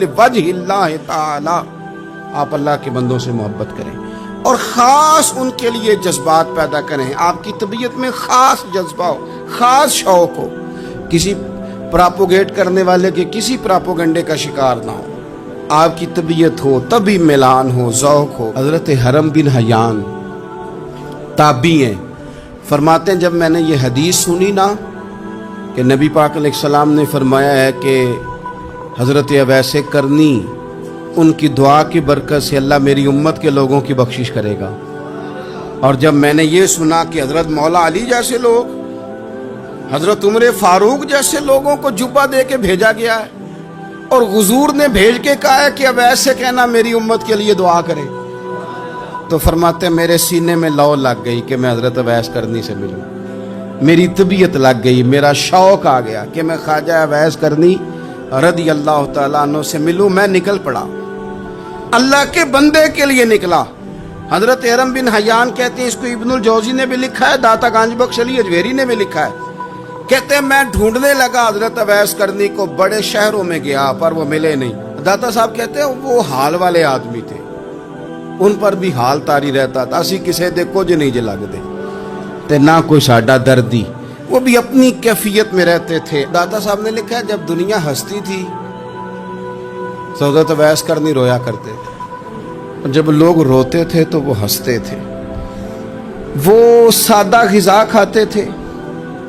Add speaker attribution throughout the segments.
Speaker 1: لوجہِ تعالی آپ اللہ کے بندوں سے محبت کریں اور خاص ان کے لیے جذبات پیدا کریں. آپ کی طبیعت میں خاص جذبہ ہو, خاص شوق ہو, کسی پراپوگیٹ کرنے والے کے کسی پراپوگنڈے کا شکار نہ ہو. آپ کی طبیعت ہو, طبی میلان ہو, ذوق ہو. حضرت حرم بن حیان تابعی ہیں, فرماتے ہیں جب میں نے یہ حدیث سنی نا کہ نبی پاک علیہ السلام نے فرمایا ہے کہ حضرت اویس کرنی ان کی دعا کی برکت سے اللہ میری امت کے لوگوں کی بخشش کرے گا. اور جب میں نے یہ سنا کہ حضرت مولا علی جیسے لوگ, حضرت عمر فاروق جیسے لوگوں کو جبہ دے کے بھیجا گیا ہے اور حضور نے بھیج کے کہا ہے کہ اب ایسے کہنا میری امت کے لیے دعا کرے, تو فرماتے ہیں میرے سینے میں لو لگ گئی کہ میں حضرت اویس کرنی سے ملوں. میری طبیعت لگ گئی, میرا شوق آ گیا کہ میں خواجہ اویس کرنی رضی اللہ تعالیٰ عنہ سے ملوں. میں نکل پڑا, اللہ کے بندے کے لیے نکلا. حضرت حرم بن حیان کہتے ہیں, اس کو ابن الجوزی نے بھی لکھا ہے, داتا گانج بخش علی اجویری نے بھی لکھا ہے, کہتے ہیں میں ڈھونڈنے لگا حضرت اویس کرنی کو, بڑے شہروں میں گیا پر وہ ملے نہیں. داتا صاحب کہتے ہیں وہ حال والے آدمی تھے, ان پر بھی حال تاری رہتا تھا, اسی کسے دے کچھ نہیں جے لگتے تے نہ کوئی ساڈا دردی, وہ بھی اپنی کیفیت میں رہتے تھے. داتا صاحب نے لکھا ہے جب دنیا ہستی تھی حضرت اویس کرنی رویا کرتے تھے, جب لوگ روتے تھے تو وہ ہنستے تھے. وہ سادہ غذا کھاتے تھے,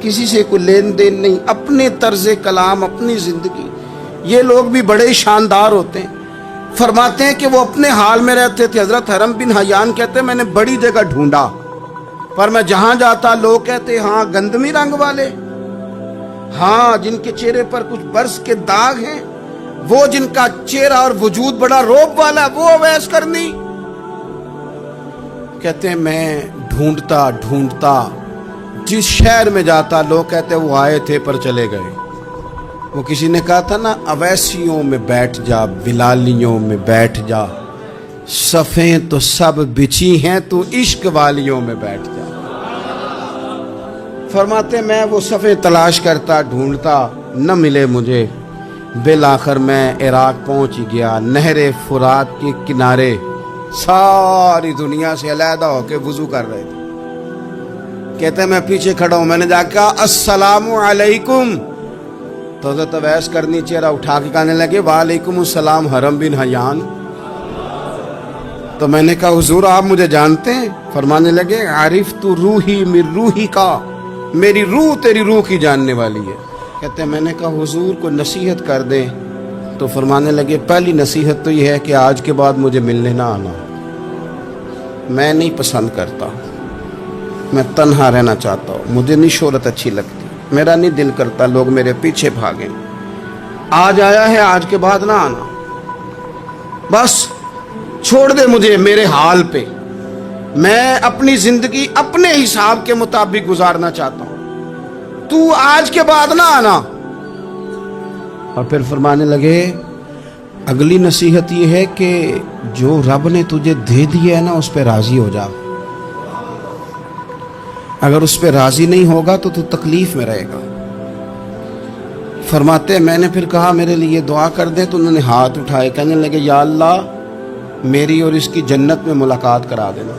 Speaker 1: کسی سے کوئی لین دین نہیں, اپنے طرز کلام, اپنی زندگی. یہ لوگ بھی بڑے شاندار ہوتے ہیں. فرماتے ہیں کہ وہ اپنے حال میں رہتے تھے. حضرت حرم بن حیان کہتے ہیں میں نے بڑی جگہ ڈھونڈا, پر میں جہاں جاتا لوگ کہتے ہاں گندمی رنگ والے, ہاں جن کے چہرے پر کچھ برس کے داغ ہیں, وہ جن کا چہرہ اور وجود بڑا روب والا, وہ اویس کرنی. کہتے ہیں میں ڈھونڈتا ڈھونڈتا جس شہر میں جاتا لوگ کہتے وہ آئے تھے پر چلے گئے. وہ کسی نے کہا تھا نا, اویسیوں میں بیٹھ جا, بلالیوں میں بیٹھ جا, صفیں تو سب بچھی ہیں, تو عشق والیوں میں بیٹھ جا. فرماتے میں وہ صفیں تلاش کرتا ڈھونڈتا, نہ ملے مجھے. بالآخر میں عراق پہنچ گیا, نہر فرات کے کنارے ساری دنیا سے علیحدہ ہو کے وضو کر رہے تھے. کہتے ہیں میں پیچھے کھڑا ہوں, میں نے جا کے کہا السلام علیکم, تو حضرت اویس کرنی چہرہ اٹھا کے کہنے لگے وعلیکم السلام حرم بن حیان. تو میں نے کہا حضور آپ مجھے جانتے ہیں؟ فرمانے لگے عارف تو روحی من روحی کا, میری روح تیری روح کی جاننے والی ہے. کہتے ہیں میں نے کہا حضور کو نصیحت کر دیں. تو فرمانے لگے پہلی نصیحت تو یہ ہے کہ آج کے بعد مجھے ملنے نہ آنا, میں نہیں پسند کرتا, میں تنہا رہنا چاہتا ہوں, مجھے نہیں شہرت اچھی لگتی, میرا نہیں دل کرتا لوگ میرے پیچھے بھاگیں. آج آیا ہے, آج کے بعد نہ آنا, بس چھوڑ دے مجھے میرے حال پہ, میں اپنی زندگی اپنے حساب کے مطابق گزارنا چاہتا ہوں, تو آج کے بعد نہ آنا. اور پھر فرمانے لگے اگلی نصیحت یہ ہے کہ جو رب نے تجھے دے دیا ہے نا اس پہ راضی ہو جا, اگر اس پہ راضی نہیں ہوگا تو تو تکلیف میں رہے گا. فرماتے ہیں میں نے پھر کہا میرے لیے دعا کر دے, تو انہوں نے ہاتھ اٹھائے, کہنے لگے یا اللہ میری اور اس کی جنت میں ملاقات کرا دینا.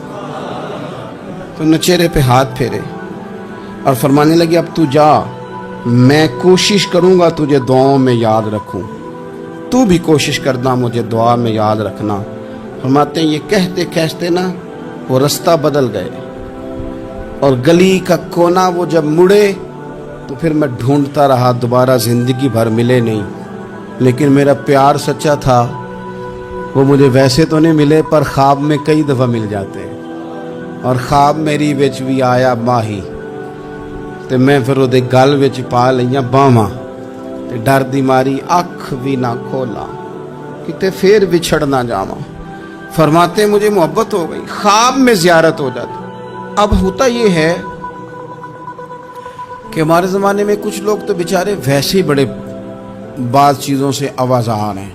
Speaker 1: تو انہوں نے چہرے پہ ہاتھ پھیرے اور فرمانے لگے اب تو جا, میں کوشش کروں گا تجھے دعاؤں میں یاد رکھوں, تو بھی کوشش کرنا مجھے دعا میں یاد رکھنا. فرماتے ہیں یہ کہتے کہتے نا وہ رستہ بدل گئے, اور گلی کا کونا وہ جب مڑے تو پھر میں ڈھونڈتا رہا, دوبارہ زندگی بھر ملے نہیں. لیکن میرا پیار سچا تھا, وہ مجھے ویسے تو نہیں ملے پر خواب میں کئی دفعہ مل جاتے ہیں. اور خواب میری وچ بھی آیا ماہی, تے میں پھر وہ گل وچ پا لئیاں باواں, تے ڈر دی ماری اکھ بھی نہ کھولا کتے پھر بچھڑ نہ جاواں. فرماتے مجھے محبت ہو گئی, خواب میں زیارت ہو جاتی. اب ہوتا یہ ہے کہ ہمارے زمانے میں کچھ لوگ تو بیچارے ویسے ہی بڑے بعض چیزوں سے آوازان ہیں,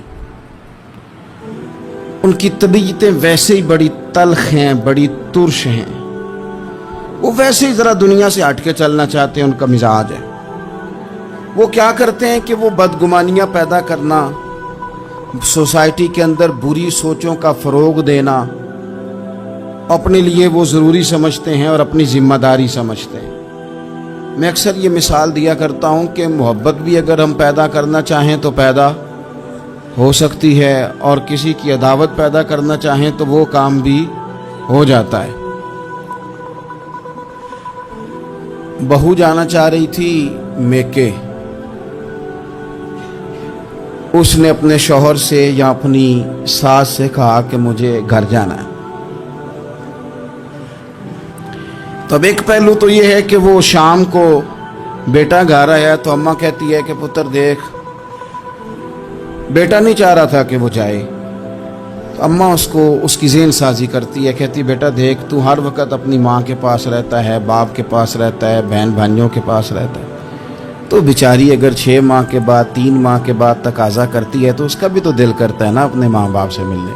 Speaker 1: ان کی طبیعتیں ویسے ہی بڑی تلخ ہیں, بڑی ترش ہیں, وہ ویسے ہی ذرا دنیا سے ہٹ کے چلنا چاہتے ہیں, ان کا مزاج ہے. وہ کیا کرتے ہیں کہ وہ بدگمانیاں پیدا کرنا، سوسائٹی کے اندر بری سوچوں کا فروغ دینا اپنے لیے وہ ضروری سمجھتے ہیں اور اپنی ذمہ داری سمجھتے ہیں۔ میں اکثر یہ مثال دیا کرتا ہوں کہ محبت بھی اگر ہم پیدا کرنا چاہیں تو پیدا ہو سکتی ہے، اور کسی کی عداوت پیدا کرنا چاہیں تو وہ کام بھی ہو جاتا ہے۔ بہو جانا چاہ رہی تھی میکے، اس نے اپنے شوہر سے یا اپنی ساس سے کہا کہ مجھے گھر جانا ہے۔ تو اب ایک پہلو تو یہ ہے کہ وہ شام کو بیٹا گھر آیا تو اماں کہتی ہے کہ پتر دیکھ، بیٹا نہیں چاہ رہا تھا کہ وہ جائے، تو اماں اس کو اس کی ذہن سازی کرتی ہے، کہتی بیٹا دیکھ تو ہر وقت اپنی ماں کے پاس رہتا ہے، باپ کے پاس رہتا ہے، بہن بھائیوں کے پاس رہتا ہے، تو بیچاری اگر 6 ماہ کے بعد 3 ماہ کے بعد تقاضا کرتی ہے تو اس کا بھی تو دل کرتا ہے نا اپنے ماں باپ سے ملنے۔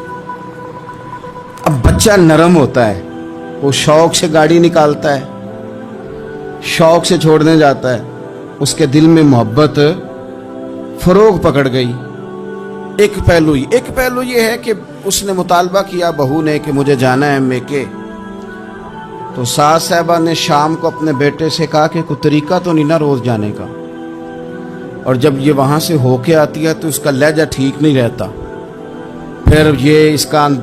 Speaker 1: اب بچہ نرم ہوتا ہے، وہ شوق سے گاڑی نکالتا ہے، شوق سے چھوڑنے جاتا ہے، اس کے دل میں محبت فروغ پکڑ گئی۔ ایک پہلو یہ ہے کہ اس نے مطالبہ کیا بہو نے کہ مجھے جانا ہے میکے، تو ساس صاحبہ نے شام کو اپنے بیٹے سے کہا کہ کوئی طریقہ تو نہیں نا روز جانے کا، اور جب یہ وہاں سے ہو کے آتی ہے تو اس کا لہجہ ٹھیک نہیں رہتا، پھر یہ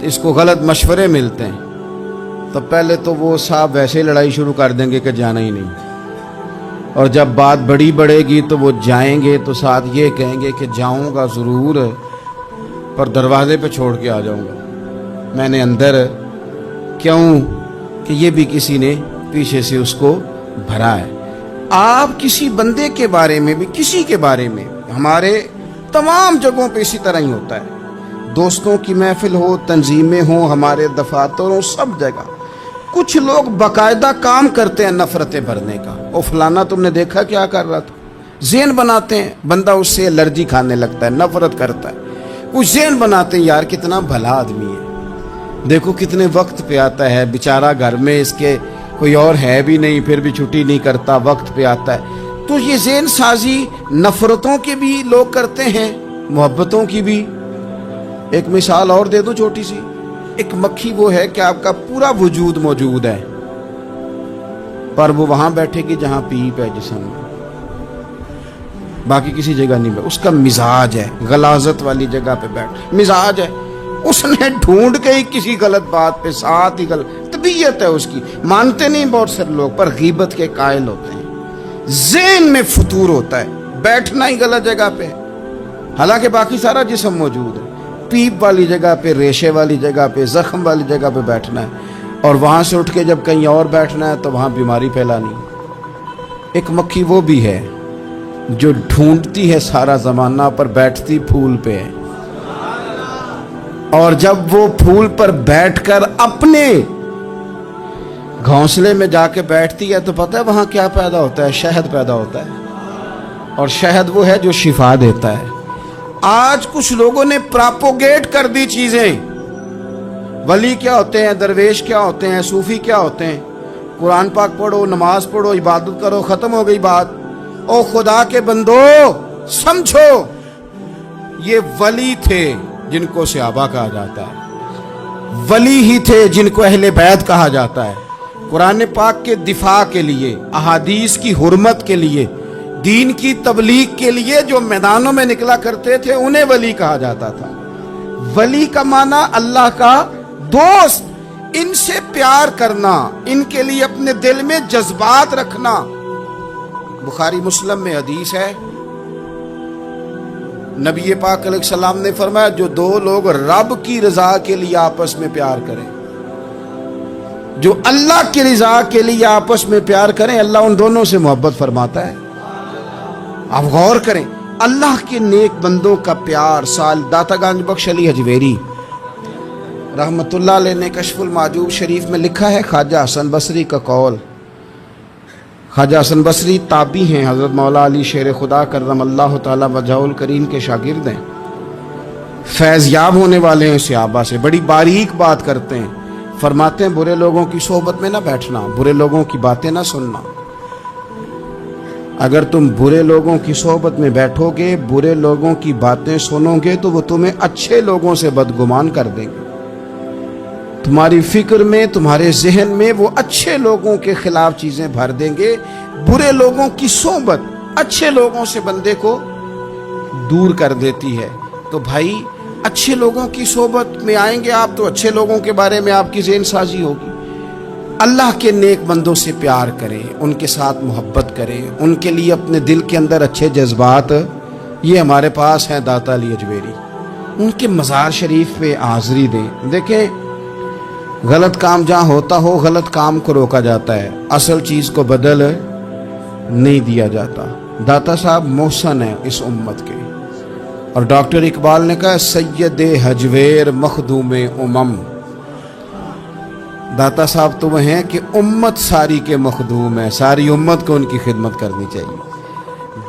Speaker 1: اس کو غلط مشورے ملتے ہیں، تو پہلے تو وہ صاحب ویسے لڑائی شروع کر دیں گے کہ جانا ہی نہیں، اور جب بات بڑی بڑھے گی تو وہ جائیں گے تو ساتھ یہ کہیں گے کہ جاؤں گا ضرور پر دروازے پہ چھوڑ کے آ جاؤں گا، میں نے اندر کیوں کہ یہ بھی کسی نے پیچھے سے اس کو بھرا ہے۔ آپ کسی بندے کے بارے میں بھی، کسی کے بارے میں، ہمارے تمام جگہوں پہ اسی طرح ہی ہوتا ہے، دوستوں کی محفل ہو، تنظیمیں ہوں، ہمارے دفاتر ہوں، سب جگہ کچھ لوگ باقاعدہ کام کرتے ہیں نفرتیں بھرنے کا۔ او فلانا تم نے دیکھا کیا کر رہا تھا، ذہن بناتے ہیں، بندہ اس سے الرجی کھانے لگتا ہے، نفرت کرتا ہے، کچھ ذہن بناتے ہیں یار کتنا بھلا آدمی ہے، دیکھو کتنے وقت پہ آتا ہے، بیچارہ گھر میں اس کے کوئی اور ہے بھی نہیں پھر بھی چھٹی نہیں کرتا، وقت پہ آتا ہے۔ تو یہ ذہن سازی نفرتوں کے بھی لوگ کرتے ہیں، محبتوں کی بھی۔ ایک مثال اور دے دو چھوٹی سی، ایک مکھی وہ ہے کہ آپ کا پورا وجود موجود ہے پر وہ وہاں بیٹھے گی جہاں پیپ ہے جسم میں، باقی کسی جگہ نہیں بیٹھے، اس کا مزاج ہے غلاظت والی جگہ پہ بیٹھ، مزاج ہے، اس نے ڈھونڈ کے ہی کسی غلط بات پہ ساتھ ہی غلط طبیعت ہے اس کی، مانتے نہیں بہت سارے لوگ پر غیبت کے قائل ہوتے ہیں، ذہن میں فطور ہوتا ہے، بیٹھنا ہی غلط جگہ پہ، حالانکہ باقی سارا جسم موجود ہے، پیپ والی جگہ پہ، ریشے والی جگہ پہ، زخم والی جگہ پہ بیٹھنا ہے، اور وہاں سے اٹھ کے جب کہیں اور بیٹھنا ہے تو وہاں بیماری پھیلانی۔ ایک مکھی وہ بھی ہے جو ڈھونڈتی ہے سارا زمانہ پر بیٹھتی پھول پہ ہے، اور جب وہ پھول پر بیٹھ کر اپنے گھونسلے میں جا کے بیٹھتی ہے تو پتہ ہے وہاں کیا پیدا ہوتا ہے؟ شہد پیدا ہوتا ہے، اور شہد وہ ہے جو شفا دیتا ہے۔ آج کچھ لوگوں نے پراپوگیٹ کر دی چیزیں، ولی کیا ہوتے ہیں، درویش کیا ہوتے ہیں، صوفی کیا ہوتے ہیں، قرآن پاک پڑھو، نماز پڑھو، عبادت کرو، ختم ہو گئی بات۔ او خدا کے بندو سمجھو، یہ ولی تھے جن کو صحابہ کہا جاتا ہے، ولی ہی تھے جن کو اہل بیت کہا جاتا ہے، قرآن پاک کے دفاع کے لیے، احادیث کی حرمت کے لیے، دین کی تبلیغ کے لیے جو میدانوں میں نکلا کرتے تھے انہیں ولی کہا جاتا تھا۔ ولی کا معنی اللہ کا دوست، ان سے پیار کرنا، ان کے لیے اپنے دل میں جذبات رکھنا۔ بخاری مسلم میں حدیث ہے، نبی پاک علیہ السلام نے فرمایا جو دو لوگ رب کی رضا کے لیے آپس میں پیار کریں، جو اللہ کی رضا کے لیے آپس میں پیار کریں، اللہ ان دونوں سے محبت فرماتا ہے۔ آپ غور کریں، اللہ کے نیک بندوں کا پیار۔ سال داتا گنج بخش علی حجویری رحمت اللہ علیہ نے کشف المعجوب شریف میں لکھا ہے، خواجہ حسن بصری کا قول۔ خواجہ حسن بصری تابعی ہیں، حضرت مولا علی شیر خدا کرم اللہ تعالی وجہہ الکریم کے شاگرد ہیں، فیض یاب ہونے والے ہیں صحابہ سے، بڑی باریک بات کرتے ہیں، فرماتے ہیں برے لوگوں کی صحبت میں نہ بیٹھنا، برے لوگوں کی باتیں نہ سننا۔ اگر تم برے لوگوں کی صحبت میں بیٹھو گے، برے لوگوں کی باتیں سنو گے تو وہ تمہیں اچھے لوگوں سے بدگمان کر دیں گے۔ تمہاری فکر میں، تمہارے ذہن میں وہ اچھے لوگوں کے خلاف چیزیں بھر دیں گے۔ برے لوگوں کی صحبت اچھے لوگوں سے بندے کو دور کر دیتی ہے۔ تو بھائی اچھے لوگوں کی صحبت میں آئیں گے آپ تو اچھے لوگوں کے بارے میں آپ کی ذہن سازی ہوگی۔ اللہ کے نیک بندوں سے پیار کریں، ان کے ساتھ محبت کریں، ان کے لیے اپنے دل کے اندر اچھے جذبات، یہ ہمارے پاس ہیں داتا علی اجمیری، ان کے مزار شریف پہ حاضری دیں۔ دیکھیں غلط کام جہاں ہوتا ہو غلط کام کو روکا جاتا ہے، اصل چیز کو بدل نہیں دیا جاتا۔ داتا صاحب محسن ہیں اس امت کے، اور ڈاکٹر اقبال نے کہا سید حجویر مخدوم امم۔ داتا صاحب تو وہ ہیں کہ امت ساری کے مخدوم ہیں، ساری امت کو ان کی خدمت کرنی چاہیے۔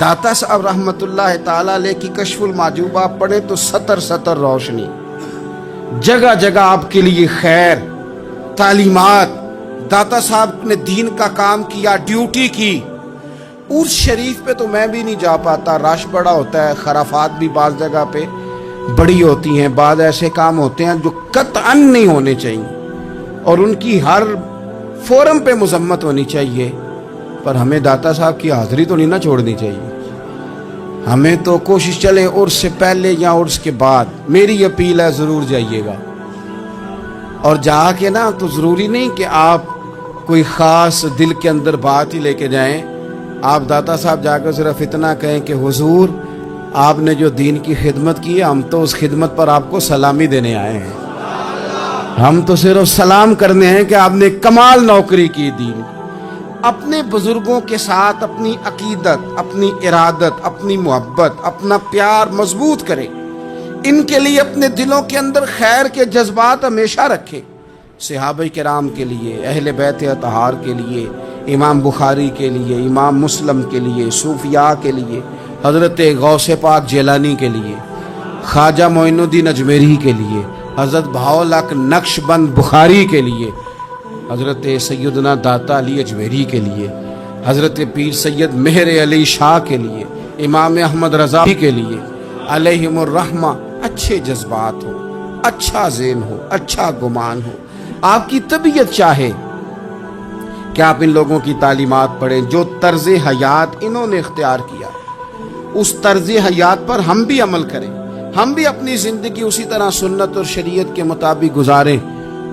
Speaker 1: داتا صاحب رحمت اللہ تعالیٰ علیہ کی کشف المحجوب آپ پڑھیں تو سطر سطر روشنی، جگہ جگہ آپ کے لیے خیر، تعلیمات۔ داتا صاحب نے دین کا کام کیا، ڈیوٹی کی۔ عرس شریف پہ تو میں بھی نہیں جا پاتا، رش بڑا ہوتا ہے، خرافات بھی بعض جگہ پہ بڑی ہوتی ہیں، بعض ایسے کام ہوتے ہیں جو قطعاً نہیں ہونے چاہیے اور ان کی ہر فورم پہ مذمت ہونی چاہیے، پر ہمیں داتا صاحب کی حاضری تو نہیں نہ چھوڑنی چاہیے۔ ہمیں تو کوشش چلے عرس سے پہلے یا عرس کے بعد، میری اپیل ہے ضرور جائیے گا، اور جا کے نا تو ضروری نہیں کہ آپ کوئی خاص دل کے اندر بات ہی لے کے جائیں۔ آپ داتا صاحب جا کر صرف اتنا کہیں کہ حضور آپ نے جو دین کی خدمت کی ہے، ہم تو اس خدمت پر آپ کو سلامی دینے آئے ہیں، ہم تو صرف سلام کرنے ہیں کہ آپ نے کمال نوکری کی دین۔ اپنے بزرگوں کے ساتھ اپنی عقیدت، اپنی ارادت، اپنی محبت، اپنا پیار مضبوط کریں، ان کے لیے اپنے دلوں کے اندر خیر کے جذبات ہمیشہ رکھیں۔ صحابہ کرام کے لیے، اہل بیت اطہار کے لیے، امام بخاری کے لیے، امام مسلم کے لیے، صوفیاء کے لیے، حضرت غوث پاک جیلانی کے لیے، خواجہ معین الدین اجمیری کے لیے، حضرت بہاؤالحق نقش بند بخاری کے لیے، حضرت سیدنا داتا علی اجمیری کے لیے، حضرت پیر سید مہر علی شاہ کے لیے، امام احمد رضا کے لیے، علیہم الرحمہ۔ اچھے جذبات ہو، اچھا ذہن ہو، اچھا گمان ہو، آپ کی طبیعت چاہے کہ آپ ان لوگوں کی تعلیمات پڑھیں، جو طرز حیات انہوں نے اختیار کیا اس طرز حیات پر ہم بھی عمل کریں، ہم بھی اپنی زندگی اسی طرح سنت اور شریعت کے مطابق گزاریں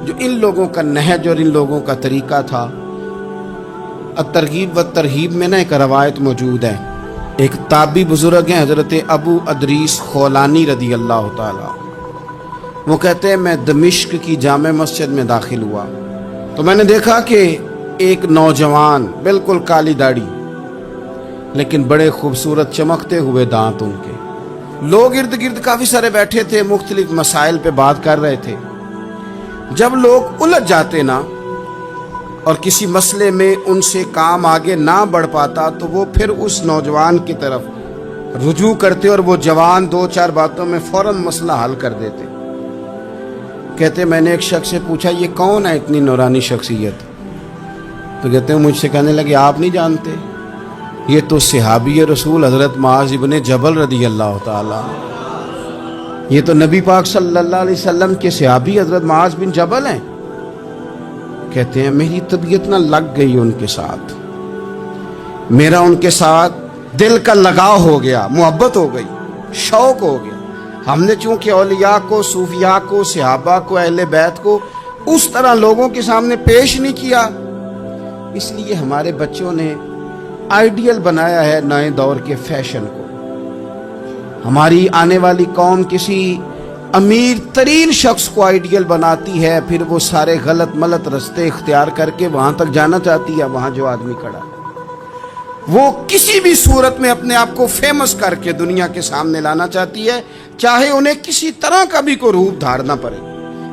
Speaker 1: جو ان لوگوں کا نہج اور ان لوگوں کا طریقہ تھا۔ الترغیب و ترہیب میں نا ایک روایت موجود ہے، ایک تابعی بزرگ ہیں حضرت ابو ادریس خولانی رضی اللہ تعالی، وہ کہتے ہیں میں دمشق کی جامع مسجد میں داخل ہوا تو میں نے دیکھا کہ ایک نوجوان، بالکل کالی داڑھی لیکن بڑے خوبصورت چمکتے ہوئے دانت ان کے، لوگ ارد گرد کافی سارے بیٹھے تھے، مختلف مسائل پہ بات کر رہے تھے۔ جب لوگ الجھ جاتے نا اور کسی مسئلے میں ان سے کام آگے نہ بڑھ پاتا تو وہ پھر اس نوجوان کی طرف رجوع کرتے اور وہ جوان دو چار باتوں میں فوراً مسئلہ حل کر دیتے۔ کہتے میں نے ایک شخص سے پوچھا یہ کون ہے اتنی نورانی شخصیت؟ تو کہتے ہیں مجھ سے کہنے لگے آپ نہیں جانتے، یہ تو صحابی رسول حضرت معاذ ابن جبل رضی اللہ تعالی، یہ تو نبی پاک صلی اللہ علیہ وسلم کے صحابی حضرت معاذ بن جبل ہیں۔ کہتے ہیں میری طبیعت نہ لگ گئی ان کے ساتھ، میرا ان کے ساتھ دل کا لگاؤ ہو گیا، محبت ہو گئی، شوق ہو گیا۔ ہم نے چونکہ اولیاء کو، صوفیاء کو، صحابہ کو، اہل بیت کو اس طرح لوگوں کے سامنے پیش نہیں کیا، اس لیے ہمارے بچوں نے آئیڈیل بنایا ہے نئے دور کے فیشن کو۔ ہماری آنے والی قوم کسی امیر ترین شخص کو آئیڈیل بناتی ہے، پھر وہ سارے غلط ملت رستے اختیار کر کے وہاں تک جانا چاہتی ہے، وہاں جو آدمی کھڑا وہ کسی بھی صورت میں اپنے آپ کو فیمس کر کے دنیا کے سامنے لانا چاہتی ہے، چاہے انہیں کسی طرح کا بھی کوئی روپ دھارنا پڑے۔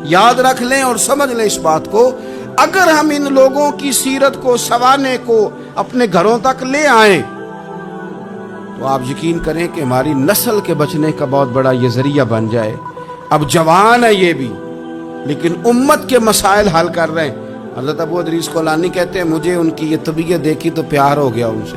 Speaker 1: یاد رکھ لیں اور سمجھ لیں اس بات کو، اگر ہم ان لوگوں کی سیرت کو، سوانے کو اپنے گھروں تک لے آئیں تو آپ یقین کریں کہ ہماری نسل کے بچنے کا بہت بڑا یہ ذریعہ بن جائے۔ اب جوان ہے یہ بھی، لیکن امت کے مسائل حل کر رہے ہیں۔ حضرت ابو ادریس خولانی کہتے ہیں مجھے ان کی یہ طبیعت دیکھی تو پیار ہو گیا ان سے،